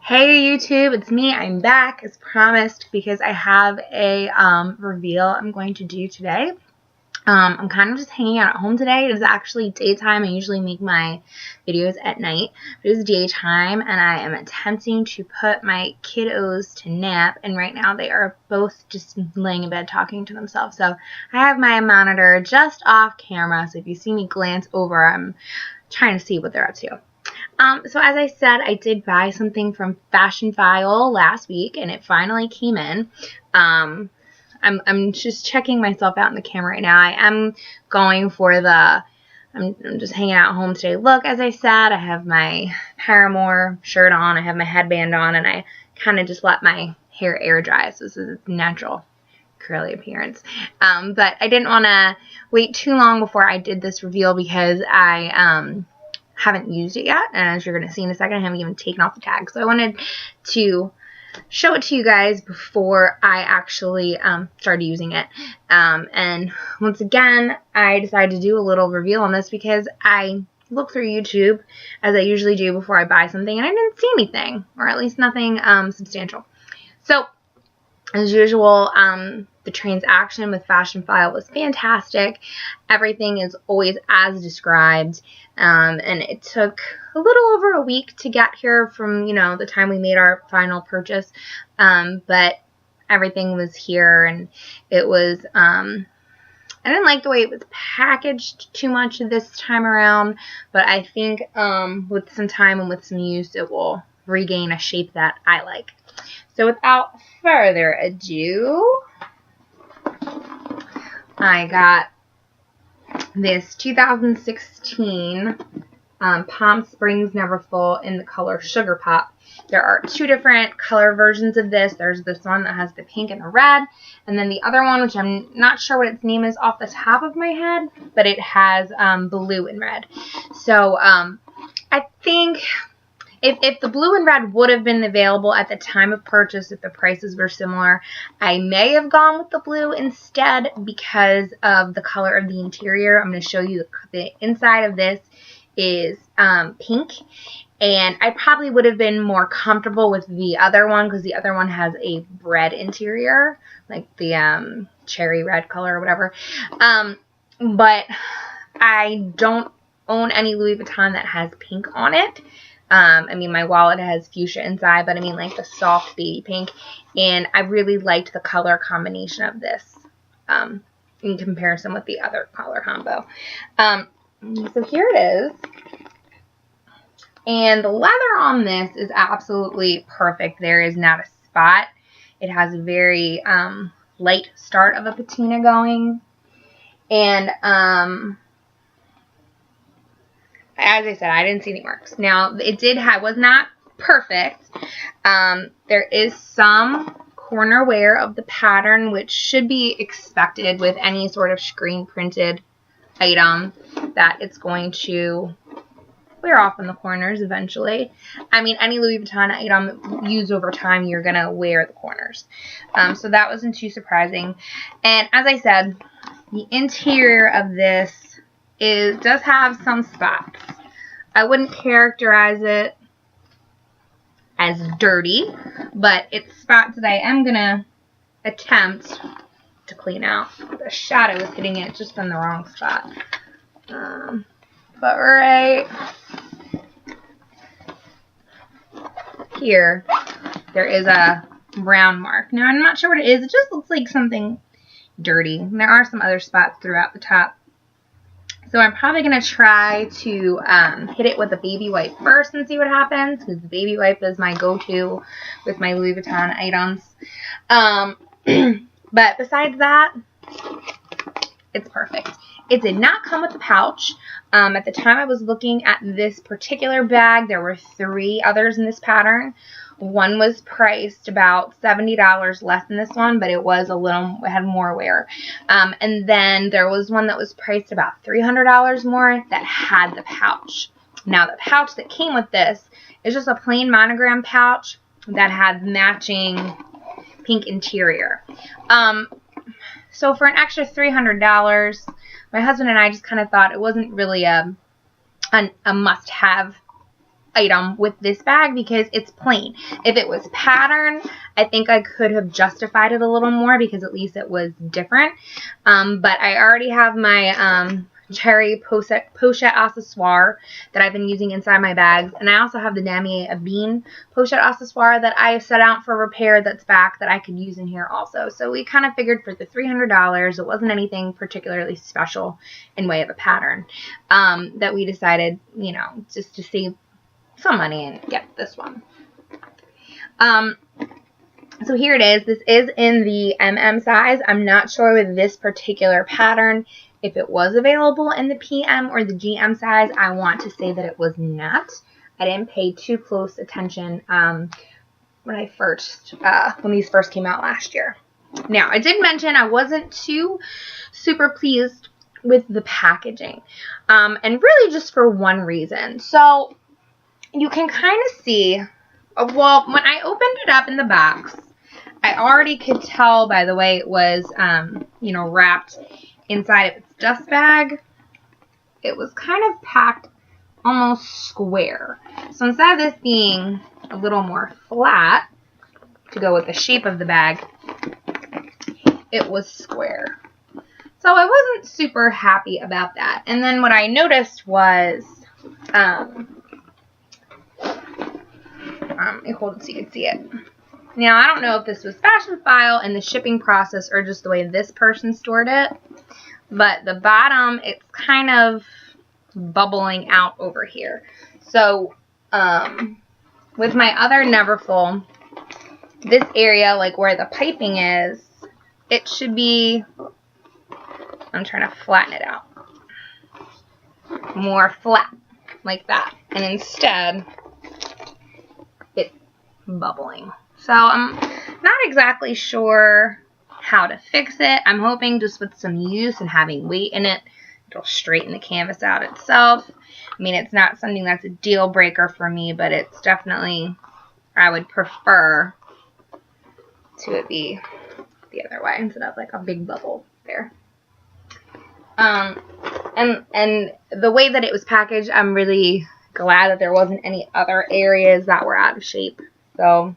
Hey YouTube, it's me. I'm back as promised because I have a reveal I'm going to do today. I'm kind of just hanging out at home today. It is actually daytime. I usually make my videos at night, but it is daytime and I am attempting to put my kiddos to nap, and right now they are both just laying in bed talking to themselves. So I have my monitor just off camera, so if you see me glance over, I'm trying to see what they're up to. So as I said, I did buy something from Fashionphile last week, and it finally came in. I'm just checking myself out in the camera right now. I am going for the, I'm just hanging out at home today look. As I said, I have my Paramore shirt on, I have my headband on, and I kind of just let my hair air dry, so this is its natural curly appearance. But I didn't want to wait too long before I did this reveal because I haven't used it yet, and as you're going to see in a second, I haven't even taken off the tag. So I wanted to show it to you guys before I actually started using it. And once again, I decided to do a little reveal on this because I look through YouTube, as I usually do before I buy something, and I didn't see anything, or at least nothing substantial. So, as usual, the transaction with Fashionphile was fantastic. Everything is always as described, and it took a little over a week to get here from, the time we made our final purchase, but everything was here, and it was, I didn't like the way it was packaged too much this time around, but I think with some time and with some use, it will regain a shape that I like. So without further ado, I got this 2016 Palm Springs Neverfull in the color Sugarpop. There are two different color versions of this. There's this one that has the pink and the red, and then the other one, which I'm not sure what its name is off the top of my head, but it has blue and red. So I think if the blue and red would have been available at the time of purchase, if the prices were similar, I may have gone with the blue instead because of the color of the interior. I'm going to show you the inside of this is pink, and I probably would have been more comfortable with the other one because the other one has a red interior, like the cherry red color or whatever. But I don't own any Louis Vuitton that has pink on it. I mean, my wallet has fuchsia inside, but I mean like the soft baby pink, and I really liked the color combination of this in comparison with the other color combo. So here it is, and the leather on this is absolutely perfect. There is not a spot. It has a very light start of a patina going, and as I said, I didn't see any marks. Now, it was not perfect. There is some corner wear of the pattern, which should be expected with any sort of screen printed item, that it's going to wear off in the corners eventually. I mean, any Louis Vuitton item used over time, you're going to wear the corners. So that wasn't too surprising. And as I said, the interior of this does have some spots. I wouldn't characterize it as dirty, but it's spots that I am going to attempt to clean out. The shadow is hitting it just in the wrong spot. But right here, there is a brown mark. Now, I'm not sure what it is. It just looks like something dirty. And there are some other spots throughout the top. So I'm probably going to try to hit it with a baby wipe first and see what happens, because the baby wipe is my go-to with my Louis Vuitton items. But besides that, it's perfect. It did not come with a pouch. At the time I was looking at this particular bag, there were 3 others in this pattern. One was priced about $70 less than this one, but it had more wear. And then there was one that was priced about $300 more that had the pouch. Now, the pouch that came with this is just a plain monogram pouch that had matching pink interior. So for an extra $300, my husband and I just kind of thought it wasn't really a must-have item with this bag because it's plain. If it was pattern, I think I could have justified it a little more because at least it was different. But I already have my cherry pochette accessoire that I've been using inside my bags, and I also have the Damier Ebene pochette accessoire that I set out for repair that's back that I could use in here also. So we kind of figured for the $300, it wasn't anything particularly special in way of a pattern, that we decided, you know, just to save some money and get this one. So here it is. This is in the MM size. I'm not sure with this particular pattern if it was available in the PM or the GM size. I want to say that it was not. I didn't pay too close attention when these first came out last year. Now, I did mention I wasn't too super pleased with the packaging, and really just for one reason. So you can kind of see, well, when I opened it up in the box, I already could tell by the way it was, you know, wrapped inside of its dust bag. It was kind of packed almost square. So instead of this being a little more flat to go with the shape of the bag, it was square. So I wasn't super happy about that. And then what I noticed was, hold it so you can see it. Now, I don't know if this was Fashionphile and the shipping process or just the way this person stored it, but the bottom, it's kind of bubbling out over here. So, with my other Neverfull, this area, like where the piping is, it should be, I'm trying to flatten it out, more flat, like that. And instead, it's bubbling. So I'm not exactly sure how to fix it. I'm hoping just with some use and having weight in it, it'll straighten the canvas out itself. I mean, it's not something that's a deal breaker for me, but it's definitely, I would prefer to it be the other way instead of like a big bubble there. And the way that it was packaged, I'm really glad that there wasn't any other areas that were out of shape. So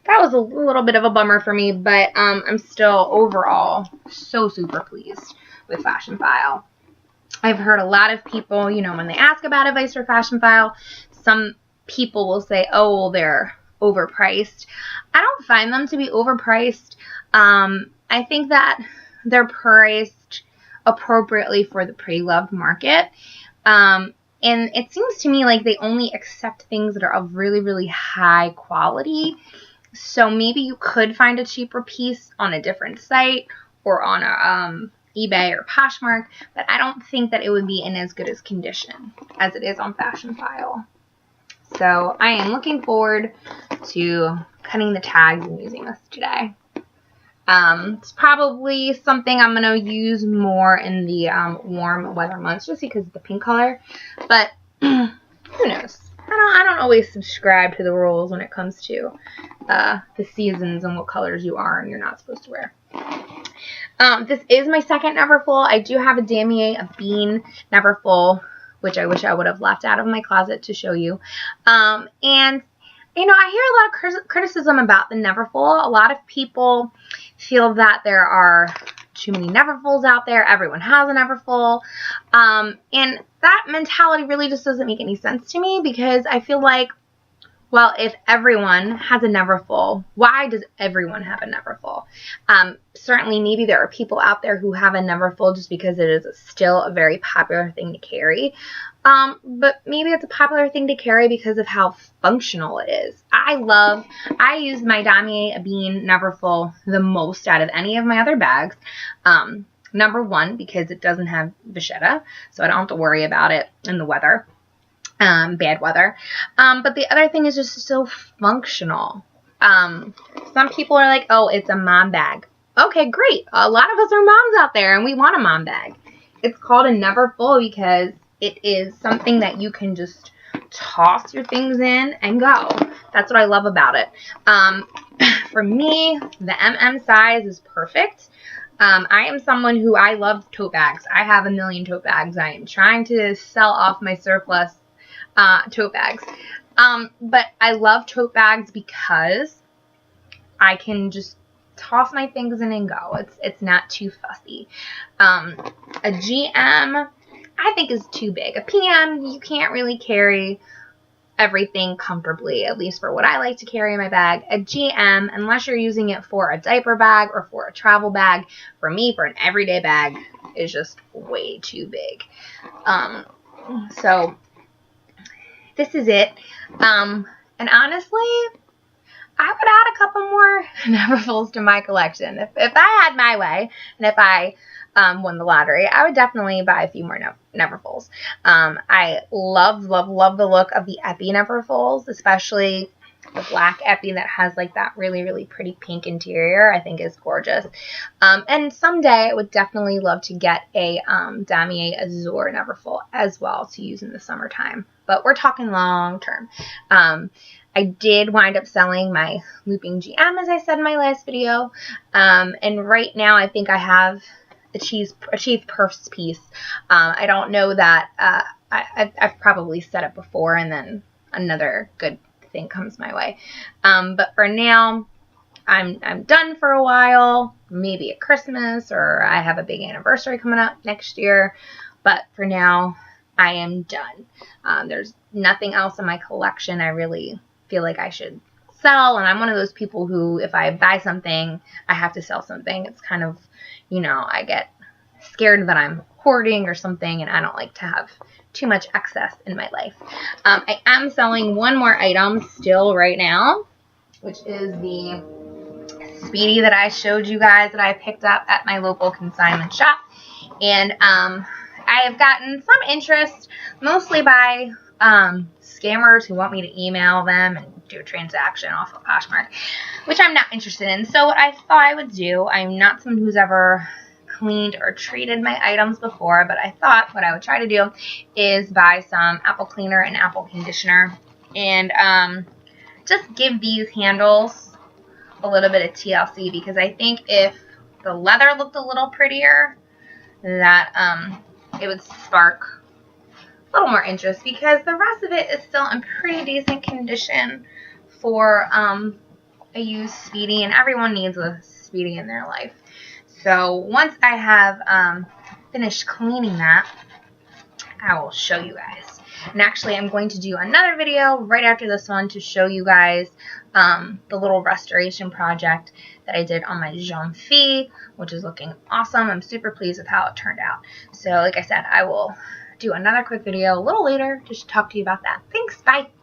that was a little bit of a bummer for me, but I'm still overall so super pleased with Fashionphile. I've heard a lot of people, you know, when they ask about advice for Fashionphile, some people will say, oh, well, they're overpriced. I don't find them to be overpriced. I think that they're priced appropriately for the pre-loved market. And it seems to me like they only accept things that are of really, really high quality. So maybe you could find a cheaper piece on a different site or on a eBay or Poshmark, but I don't think that it would be in as good as condition as it is on Fashionphile. So I am looking forward to cutting the tags and using this today. It's probably something I'm going to use more in the warm weather months just because of the pink color, but who knows? I don't always subscribe to the rules when it comes to the seasons and what colors you are and you're not supposed to wear. This is my second Neverfull. I do have a Damier Ebene Neverfull, which I wish I would have left out of my closet to show you. And, you know, I hear a lot of criticism about the Neverfull. A lot of people feel that there are too many Neverfulls out there. Everyone has a Neverfull. And that mentality really just doesn't make any sense to me because I feel like, well, if everyone has a Neverfull, why does everyone have a Neverfull? Certainly, maybe there are people out there who have a Neverfull just because it is still a very popular thing to carry. But maybe it's a popular thing to carry because of how functional it is. I use my Damier Ebene Neverfull the most out of any of my other bags. Number one, because it doesn't have vachetta, so I don't have to worry about it in the weather. Bad weather. But the other thing is just so functional. Some people are like, oh, it's a mom bag. Okay, great. A lot of us are moms out there and we want a mom bag. It's called a Neverfull because it is something that you can just toss your things in and go. That's what I love about it. For me, the MM size is perfect. I am someone who I love tote bags. I have a million tote bags. I am trying to sell off my surplus tote bags. But I love tote bags because I can just toss my things in and go. It's not too fussy. A GM, I think, is too big. A PM, you can't really carry everything comfortably, at least for what I like to carry in my bag. A GM, unless you're using it for a diaper bag or for a travel bag, for me, for an everyday bag, is just way too big. So this is it. And honestly, I would add a couple more Neverfulls to my collection. If I had my way, and if I won the lottery, I would definitely buy a few more Neverfulls. I love the look of the Epi Neverfulls, especially the black Epi that has like that really pretty pink interior. I think is gorgeous. And someday I would definitely love to get a Damier Azur Neverfull as well to use in the summertime. But we're talking long term. I did wind up selling my looping GM, as I said in my last video. And right now I think I have achieved purse piece. I don't know that I've probably said it before, and then another good thing comes my way. But for now, I'm done for a while. Maybe at Christmas, or I have a big anniversary coming up next year. But for now, I am done. There's nothing else in my collection I really feel like I should sell, and I'm one of those people who, if I buy something, I have to sell something. It's kind of, you know, I get scared that I'm hoarding or something, and I don't like to have too much excess in my life. I am selling one more item still right now, which is the Speedy that I showed you guys that I picked up at my local consignment shop. And I have gotten some interest, mostly by scammers who want me to email them and do a transaction off of Poshmark, which I'm not interested in. So what I thought I would do, I'm not someone who's ever cleaned or treated my items before, but I thought what I would try to do is buy some apple cleaner and apple conditioner and just give these handles a little bit of TLC, because I think if the leather looked a little prettier, that it would spark a little more interest, because the rest of it is still in pretty decent condition for a used Speedy, and everyone needs a Speedy in their life. So once I have finished cleaning that, I will show you guys. And actually, I'm going to do another video right after this one to show you guys the little restoration project that I did on my Jean Fille, which is looking awesome. I'm super pleased with how it turned out. So like I said, I will do another quick video a little later to talk to you about that. Thanks, bye!